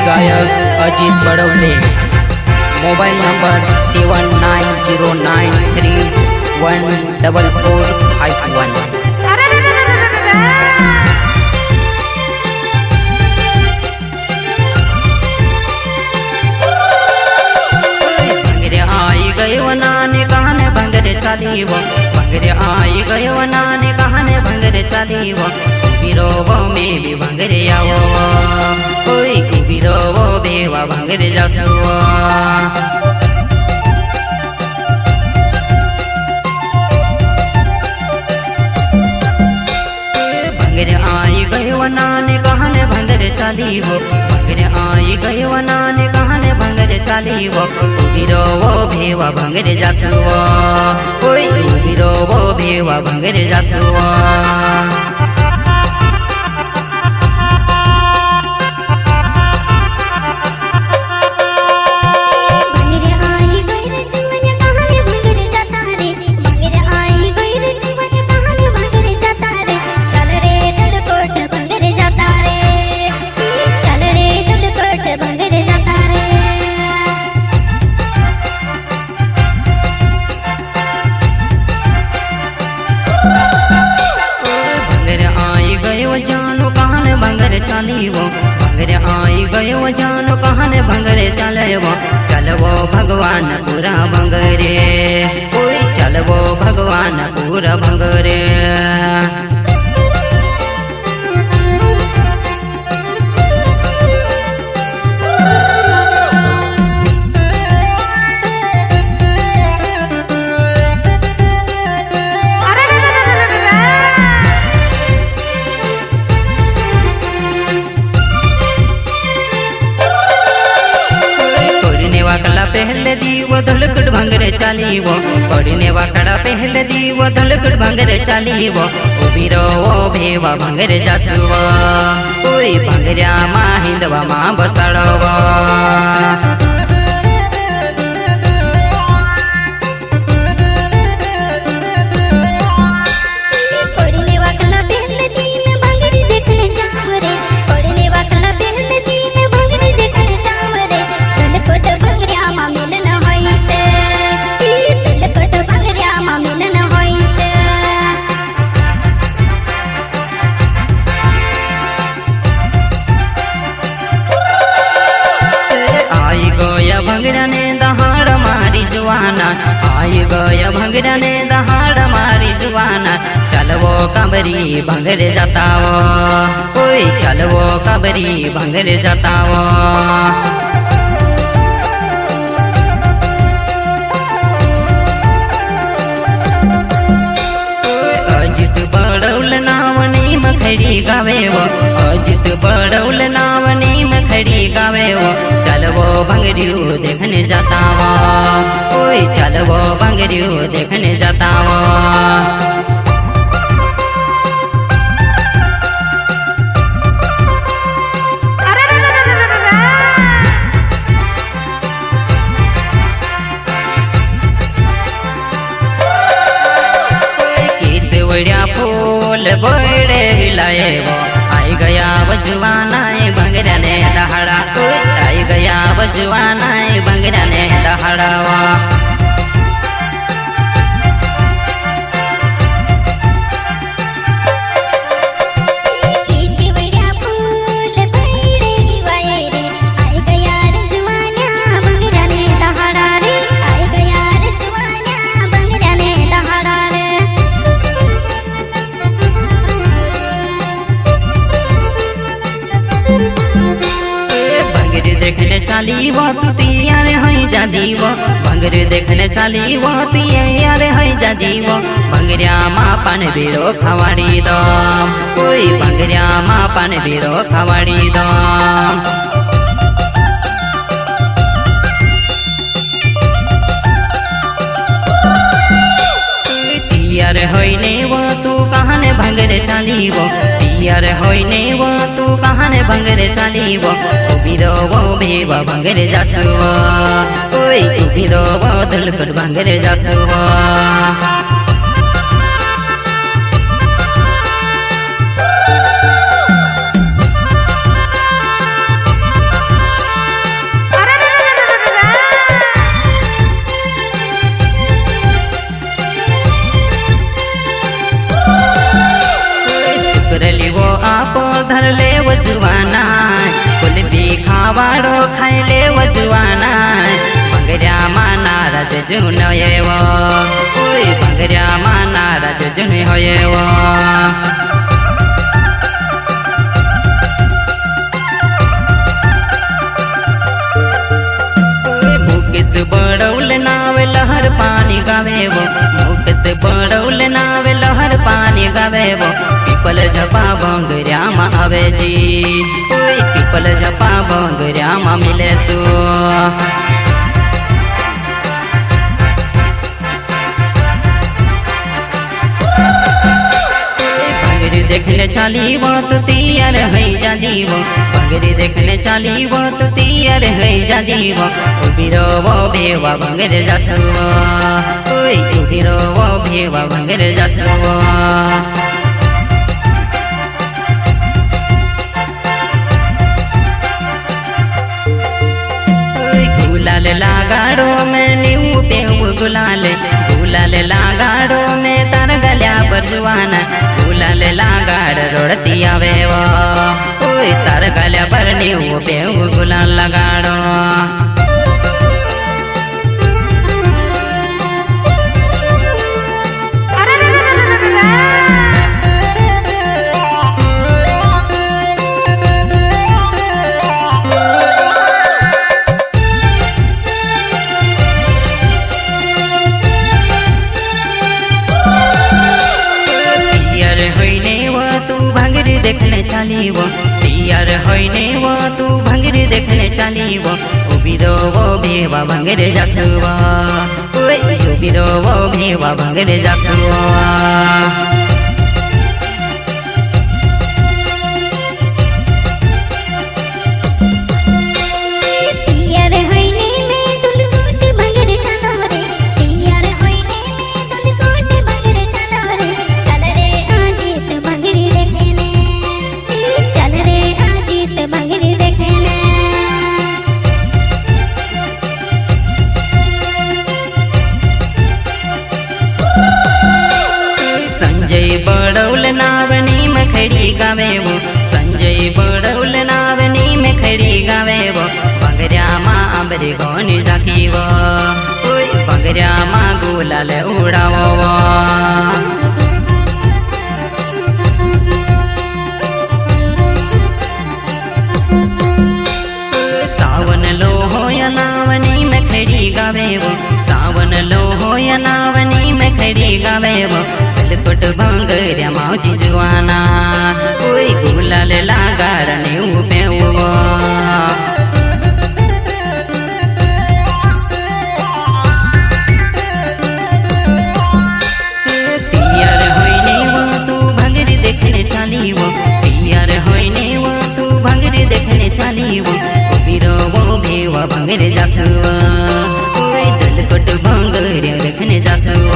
गायक Ajit Badole. Mobile number 7909314451। चालीव भंगरे आई गयो नाने कहने भंगरे चालीव बिरोवो में भी भंगरे आओ कोई बिरोवो बेवा भंगरे जासुओ भंगरे आई गयो नाने कहने भंगरे चालीव भंगरे आई गयो नाने कहने भंगरे चालीव बिरोवो भेवा भंगरे जासुओ कोई बिरोवो भेवा भंगरे जासुओ भंगरे आई गयो जानो कहने भंगरे चलवो चलवो भगवान पूरा भंगरे कोई चलवो भगवान पूरा भंगरे पहले दीव धलकड़ भंगरे चालीवो पड़ने वाकड़ा पहले दीव धलकड़ भंगरे चालीवो उबीरो ओ भेवा भंगरे जासुवा कोई भंगरिया माँ हिंदवा माँ बसड़वा भंगरा ने दहाड़ मारी जुआना आई गया भंगरा ने दहाड़ मारी जुआना चलवो कबरी भंगरे जताओ कोई चलवो कबरी भंगरे जताओ अजित बड़ौल नावनी मखड़ी गावे वो अजित बड़ौल नावनी मखड़ी गावे वो चलवो भंगरियो देखने जाता वो कोई चलवो भंगरियो देखने जाता वो फूल बड़े हिलाए वो आई गया बजवाना भंगरा ने दहाड़ा आई गया बजवाना भंगरा ने दहाड़ा देखने चाली वो तुतियारे हई जाजीवो भंगरे देखने चाली वो तुतियारे हई जाजीवो भंगरिया माँ पान बीड़ो खवाड़ी दो कोई भंगरिया माँ पान बीड़ो खवाड़ी दो तियार होइने वो तू कहने भंगरे चालीवो तियार होइने वो तू कहने भंगरे चालीवो बिरो वो भेवा भंगरे जासुवा कोई बिरो वो धलकड़ भंगरे जासुवा धर ले वजुआना कुल्फी खावाड़ो खाई ले वजुआना बंगरिया मा नाराज जुन येवो ओय बंगरिया मा नाराज जुन होयेवो मुकेश बड़ौल नाव लहर पानी गावेवो मुकेश बड़ौल नाव लहर पानी गावेवो पीपल झपा बंगरिया मा आवे जी ओय पीपल झपा बंगरिया मा मिले सु देखने चाली वो तो तैयार है जाजीवो बंगरी देखने चाली वो तो तैयार है जाजीवो उबिरो वो बेवा बंगरे जासुओ ओय उबिरो वो बेवा बंगरे जासुओ गुलाल लगाड़ो में नीऊ पेहू गुलाल लगाड़ो में तार गल्या पर जुआना गुलाल लगाड़ रोड़ती आवे वो ओय तार गल्या पर नीऊ पेहू गुलाल लगाड़ो देखने चाली वो तैयार होइने वो तू भंगरे देखने चाली वो उबिरो वो भेवा भंगरे जासुआ ओय उबिरो वो भेवा भंगरे जासुआ संजय बड़ौल नावनी में खड़ी गावेवो संजय बड़ौल नावनी में खड़ी गावेवो बंगरिया मा अबरी गोनी जाकीवो ओय बंगरिया मा गुलाल उड़ावो सावन लो हो या नावनी में खड़ी गावेवो सावन लो हो या नावनी में खड़ी गावेवो कोट बंगरिया मौजी जुआना ओय गुलाल लगाड़ नीऊ पेवो तैयार होइने वो तू भंगरी देखने चाली वो तैयार होइने वो तू भंगरी देखने चाली वो उबिरो वो भेवा भंगरे जासुआ ओय दल कोट बंगरिया देखने जासुआ